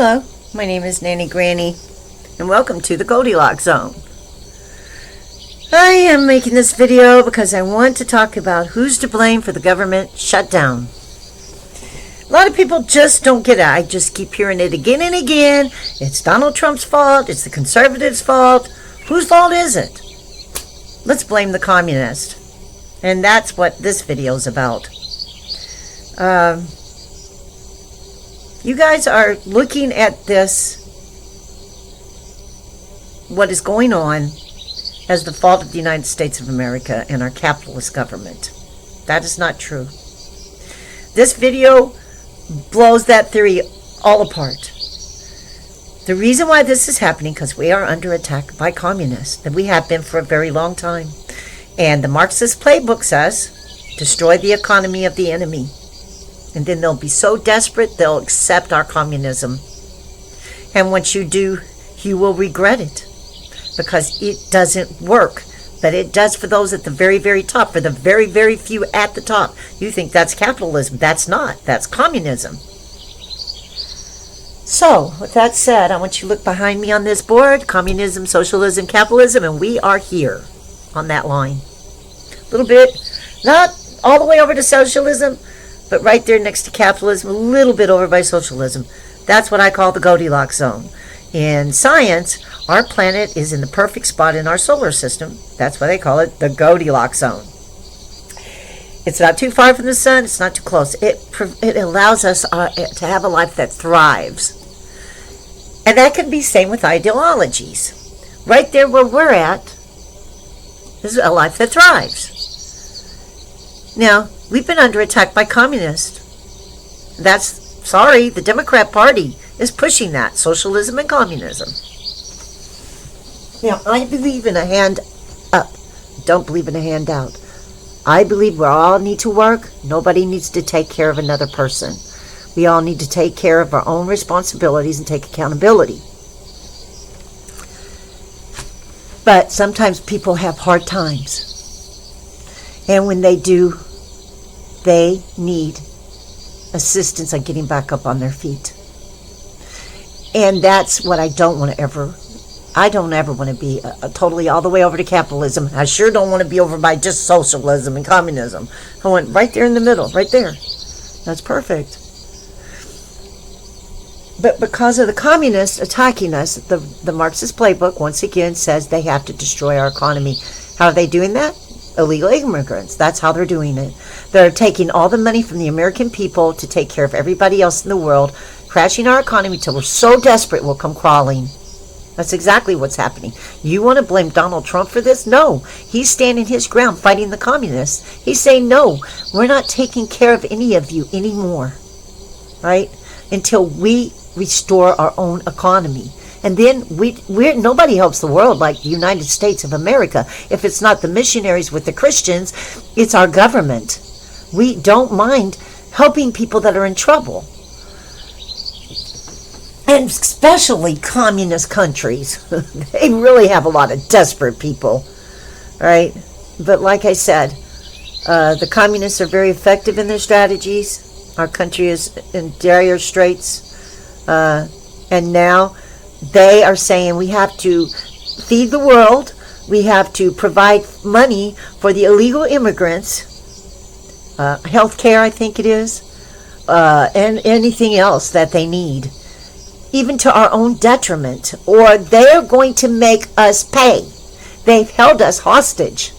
Hello, my name is Nanny Granny, and welcome to the Goldilocks Zone. I am making this video because I want to talk about who's to blame for the government shutdown. A lot of people just don't get it. I just keep hearing it again and again. It's Donald Trump's fault. It's the conservatives' fault. Whose fault is it? Let's blame the communists. And that's what this video is about. You guys are looking at this, what is going on, as the fault of the United States of America and our capitalist government. That is not true. This video blows that theory all apart. The reason why this is happening because we are under attack by communists, and we have been for a very long time. And the Marxist playbook says, destroy the economy of the enemy. And then they'll be so desperate, they'll accept our communism. And once you do, you will regret it. Because it doesn't work. But it does for those at the very, very top. For the very, very few at the top. You think that's capitalism. That's not. That's communism. So, with that said, I want you to look behind me on this board. Communism, socialism, capitalism. And we are here on that line. A little bit. Not all the way over to socialism. But right there next to capitalism, a little bit over by socialism. That's what I call the Goldilocks zone. In science, our planet is in the perfect spot in our solar system. That's why they call it the Goldilocks zone. It's not too far from the sun. It's not too close. It allows us to have a life that thrives. And that can be same with ideologies. Right there where we're at is a life that thrives. Now, we've been under attack by communists. The Democrat Party is pushing that, socialism and communism. Now, I believe in a hand up. Don't believe in a handout. I believe we all need to work. Nobody needs to take care of another person. We all need to take care of our own responsibilities and take accountability. But sometimes people have hard times. And when they do, they need assistance on getting back up on their feet. And that's what I don't ever want to be totally all the way over to capitalism. I sure don't want to be over by just socialism and communism. I want right there in the middle, right there. That's perfect. But because of the communists attacking us, the Marxist playbook once again says they have to destroy our economy. How are they doing that? Illegal immigrants. That's how they're doing it. They're taking all the money from the American people to take care of everybody else in the world, crashing our economy till we're so desperate we'll come crawling. That's exactly what's happening. You want to blame Donald Trump for this? No. He's standing his ground fighting the communists. He's saying, no, we're not taking care of any of you anymore. Right? Until we restore our own economy. And then nobody helps the world like the United States of America. If it's not the missionaries with the Christians, it's our government. We don't mind helping people that are in trouble. And especially communist countries. They really have a lot of desperate people. Right? But like I said, the communists are very effective in their strategies. Our country is in dire straits. And now they are saying we have to feed the world. We have to provide money for the illegal immigrants. Health care, I think it is. And anything else that they need. Even to our own detriment. Or they're going to make us pay. They've held us hostage.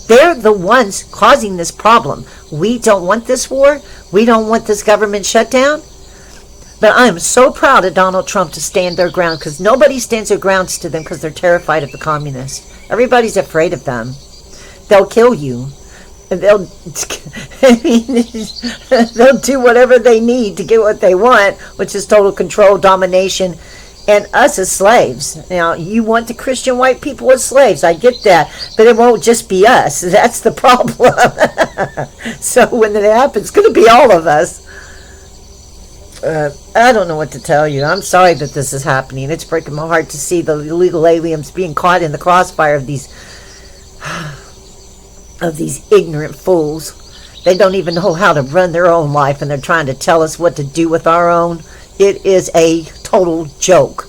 They're the ones causing this problem. We don't want this war. We don't want this government shutdown. But I am so proud of Donald Trump to stand their ground, because nobody stands their grounds to them because they're terrified of the communists. Everybody's afraid of them. They'll kill you. They'll do whatever they need to get what they want, which is total control, domination, and us as slaves. Now, you want the Christian white people as slaves. I get that. But it won't just be us. That's the problem. So when it happens, it's going to be all of us. I don't know what to tell you. I'm sorry that this is happening. It's breaking my heart to see the illegal aliens being caught in the crossfire of these ignorant fools. They don't even know how to run their own life, and they're trying to tell us what to do with our own. It is a total joke.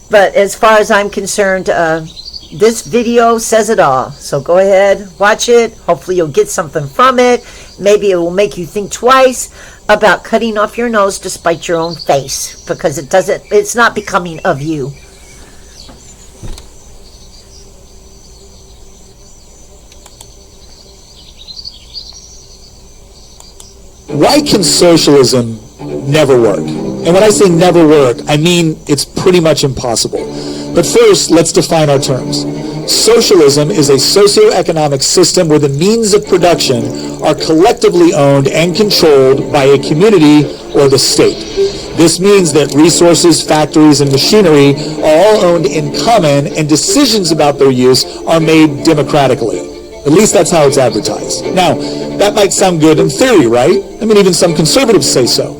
But as far as I'm concerned, this video says it all. So go ahead, watch it. Hopefully you'll get something from it. Maybe it will make you think twice about cutting off your nose to spite your own face, because it's not becoming of you. Why can socialism never work? And when I say never work, I mean it's pretty much impossible. But first, let's define our terms. Socialism is a socioeconomic system where the means of production are collectively owned and controlled by a community or the state. This means that resources, factories, and machinery are all owned in common, and decisions about their use are made democratically. At least that's how it's advertised. Now, that might sound good in theory, right? I mean, even some conservatives say so.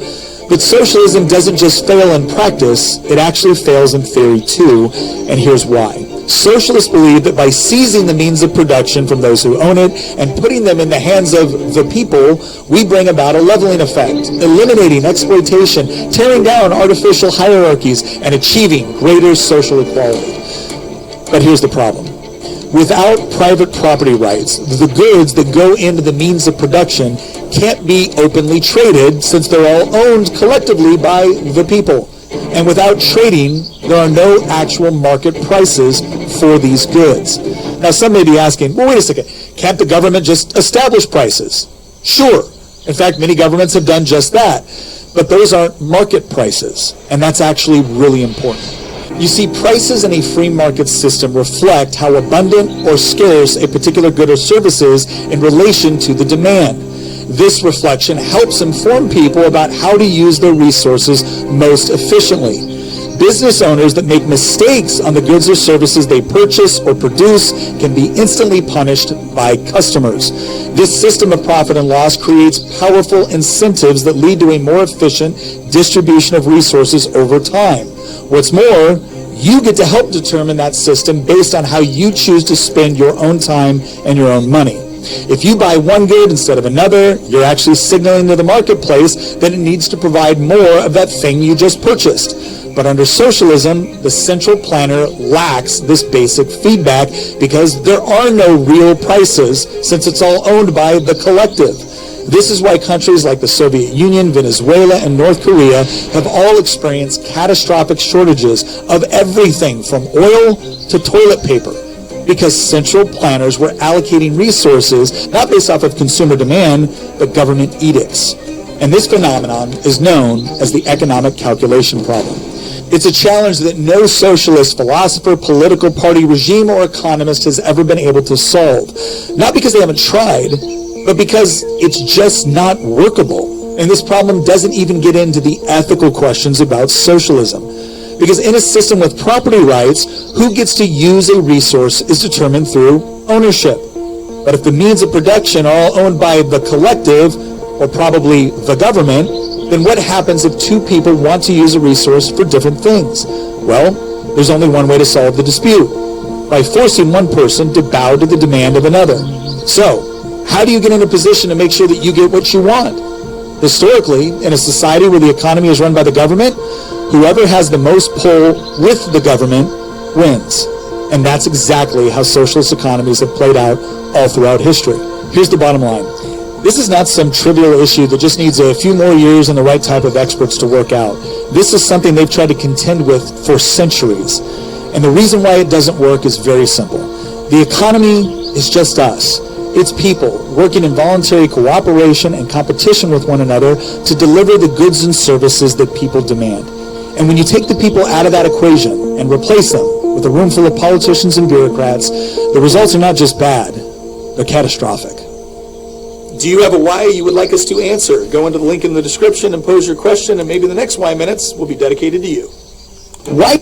But socialism doesn't just fail in practice, it actually fails in theory too, and here's why. Socialists believe that by seizing the means of production from those who own it and putting them in the hands of the people, we bring about a leveling effect, eliminating exploitation, tearing down artificial hierarchies, and achieving greater social equality. But here's the problem. Without private property rights, the goods that go into the means of production can't be openly traded, since they're all owned collectively by the people. And without trading, there are no actual market prices for these goods. Now, some may be asking, well, wait a second, can't the government just establish prices? Sure. In fact, many governments have done just that. But those aren't market prices, and that's actually really important. You see, prices in a free market system reflect how abundant or scarce a particular good or service is in relation to the demand. This reflection helps inform people about how to use their resources most efficiently. Business owners that make mistakes on the goods or services they purchase or produce can be instantly punished by customers. This system of profit and loss creates powerful incentives that lead to a more efficient distribution of resources over time. What's more, you get to help determine that system based on how you choose to spend your own time and your own money. If you buy one good instead of another, you're actually signaling to the marketplace that it needs to provide more of that thing you just purchased. But under socialism, the central planner lacks this basic feedback because there are no real prices, since it's all owned by the collective. This is why countries like the Soviet Union, Venezuela, and North Korea have all experienced catastrophic shortages of everything from oil to toilet paper, because central planners were allocating resources not based off of consumer demand, but government edicts. And this phenomenon is known as the economic calculation problem. It's a challenge that no socialist philosopher, political party, regime, or economist has ever been able to solve. Not because they haven't tried, but because it's just not workable. And this problem doesn't even get into the ethical questions about socialism. Because in a system with property rights, who gets to use a resource is determined through ownership. But if the means of production are all owned by the collective, or probably the government, then what happens if two people want to use a resource for different things? Well, there's only one way to solve the dispute: by forcing one person to bow to the demand of another. So, how do you get in a position to make sure that you get what you want? Historically, in a society where the economy is run by the government, whoever has the most pull with the government wins. And that's exactly how socialist economies have played out all throughout history. Here's the bottom line. This is not some trivial issue that just needs a few more years and the right type of experts to work out. This is something they've tried to contend with for centuries. And the reason why it doesn't work is very simple. The economy is just us. It's people working in voluntary cooperation and competition with one another to deliver the goods and services that people demand. And when you take the people out of that equation and replace them with a room full of politicians and bureaucrats, the results are not just bad, they're catastrophic. Do you have a why you would like us to answer? Go into the link in the description and pose your question, and maybe the next Why Minutes will be dedicated to you. Why?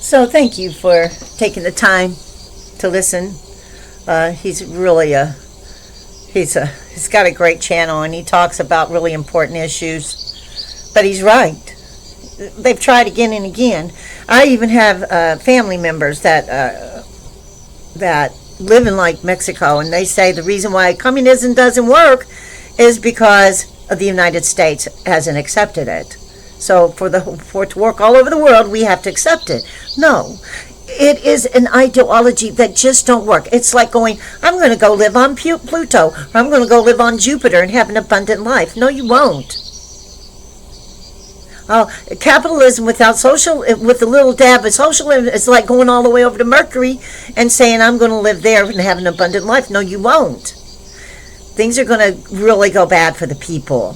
So thank you for taking the time to listen. He's really he's got a great channel, and he talks about really important issues. But he's right. They've tried again and again. I even have family members that live in like Mexico, and they say the reason why communism doesn't work is because of the United States hasn't accepted it. So for it to work all over the world, we have to accept it. No. It is an ideology that just don't work. It's like going, I'm going to go live on Pluto, or I'm going to go live on Jupiter and have an abundant life. No, you won't. Capitalism with a little dab of socialism is like going all the way over to Mercury and saying, I'm going to live there and have an abundant life. No, you won't. Things are going to really go bad for the people.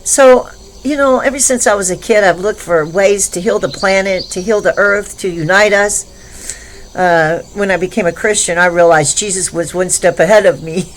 So, ever since I was a kid, I've looked for ways to heal the planet, to heal the earth, to unite us. When I became a Christian, I realized Jesus was one step ahead of me.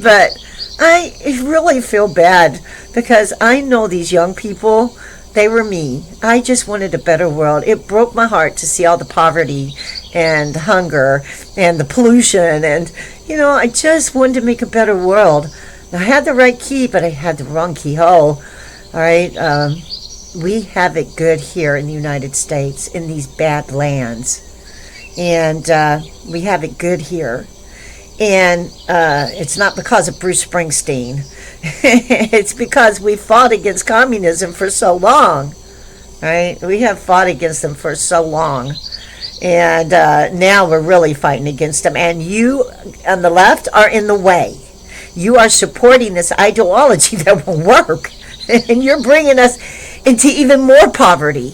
But I really feel bad because I know these young people, they were me. I just wanted a better world. It broke my heart to see all the poverty and hunger and the pollution. And, I just wanted to make a better world. I had the right key, but I had the wrong keyhole. All right. We have it good here in the United States, in these bad lands. And we have it good here. And it's not because of Bruce Springsteen. It's because we fought against communism for so long. Right? We have fought against them for so long. And now we're really fighting against them. And you on the left are in the way. You are supporting this ideology that won't work. And you're bringing us into even more poverty.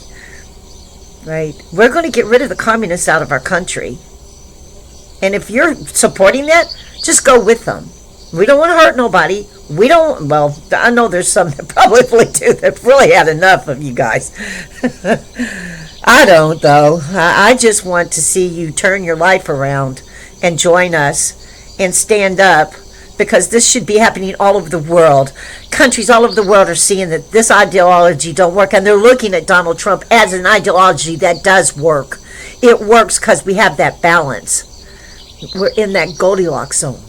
Right? We're going to get rid of the communists out of our country. And if you're supporting that, just go with them. We don't want to hurt nobody. I know there's some that probably do that really had enough of you guys. I don't, though. I just want to see you turn your life around and join us and stand up, because this should be happening all over the world. Countries all over the world are seeing that this ideology don't work, and they're looking at Donald Trump as an ideology that does work. It works because we have that balance. We're in that Goldilocks zone.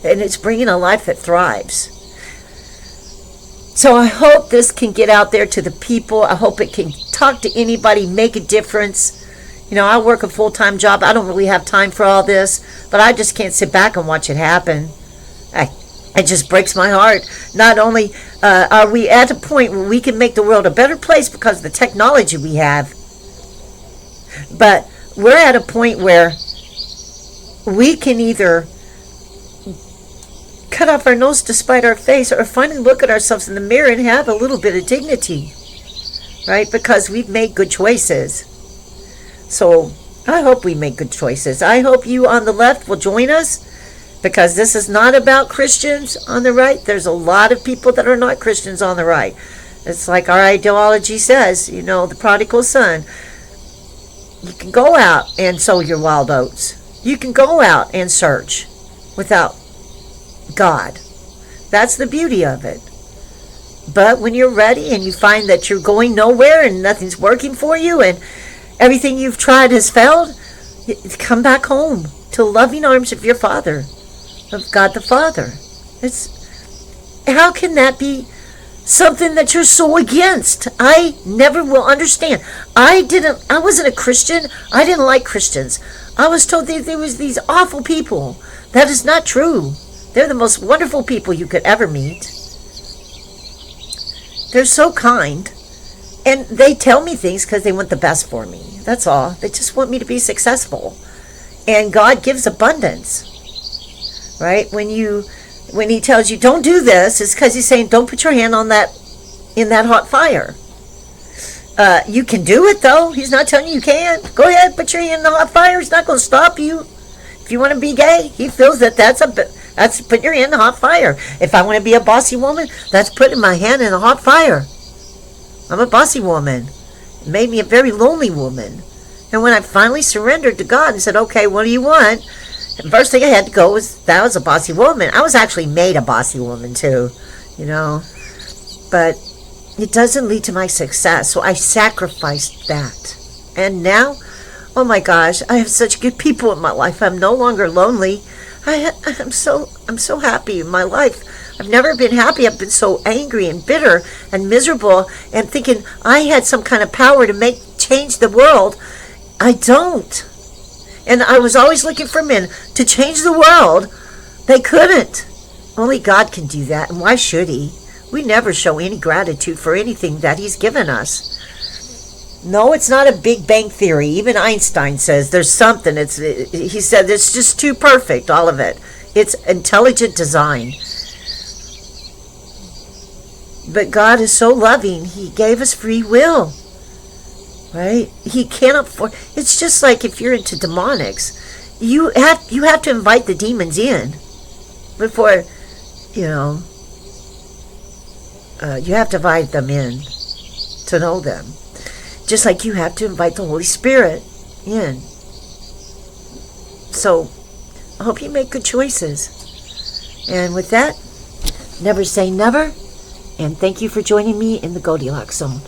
And it's bringing a life that thrives. So I hope this can get out there to the people. I hope it can talk to anybody, make a difference. I work a full-time job. I don't really have time for all this, but I just can't sit back and watch it happen. It just breaks my heart. Not only are we at a point where we can make the world a better place because of the technology we have, but we're at a point where we can either cut off our nose to spite our face, or finally look at ourselves in the mirror and have a little bit of dignity, right? Because we've made good choices. So I hope we make good choices. I hope you on the left will join us, because this is not about Christians on the right. There's a lot of people that are not Christians on the right. It's like our ideology says, the prodigal son. You can go out and sow your wild oats. You can go out and search without God. That's the beauty of it. But when you're ready and you find that you're going nowhere and nothing's working for you and everything you've tried has failed, come back home to the loving arms of your Father, of God the Father. How can that be something that you're so against? I never will understand. I wasn't a Christian. I didn't like Christians. I was told that there was these awful people. That is not true. They're the most wonderful people you could ever meet. They're so kind. And they tell me things because they want the best for me. That's all. They just want me to be successful. And God gives abundance. Right? When he tells you don't do this, it's because he's saying don't put your hand in that hot fire. You can do it, though. He's not telling you can't. Go ahead, put your hand in the hot fire. He's not going to stop you. If you want to be gay, he feels that that's putting your hand in the hot fire. If I want to be a bossy woman, that's putting my hand in the hot fire. I'm a bossy woman. It made me a very lonely woman. And when I finally surrendered to God and said, okay, what do you want? The first thing I had to go was, that was a bossy woman. I was actually made a bossy woman, too. But it doesn't lead to my success, so I sacrificed that. And now, oh my gosh, I have such good people in my life. I'm no longer lonely. I'm so happy in my life. I've never been happy. I've been so angry and bitter and miserable and thinking I had some kind of power to change the world. I don't. And I was always looking for men to change the world. They couldn't. Only God can do that, and why should he? We never show any gratitude for anything that he's given us. No, it's not a Big Bang Theory. Even Einstein says there's something. He said it's just too perfect, all of it. It's intelligent design. But God is so loving, he gave us free will. Right? He can't afford. It's just like if you're into demonics, you have to invite the demons in before, you have to invite them in to know them. Just like you have to invite the Holy Spirit in. So, I hope you make good choices. And with that, never say never. And thank you for joining me in the Goldilocks Zone.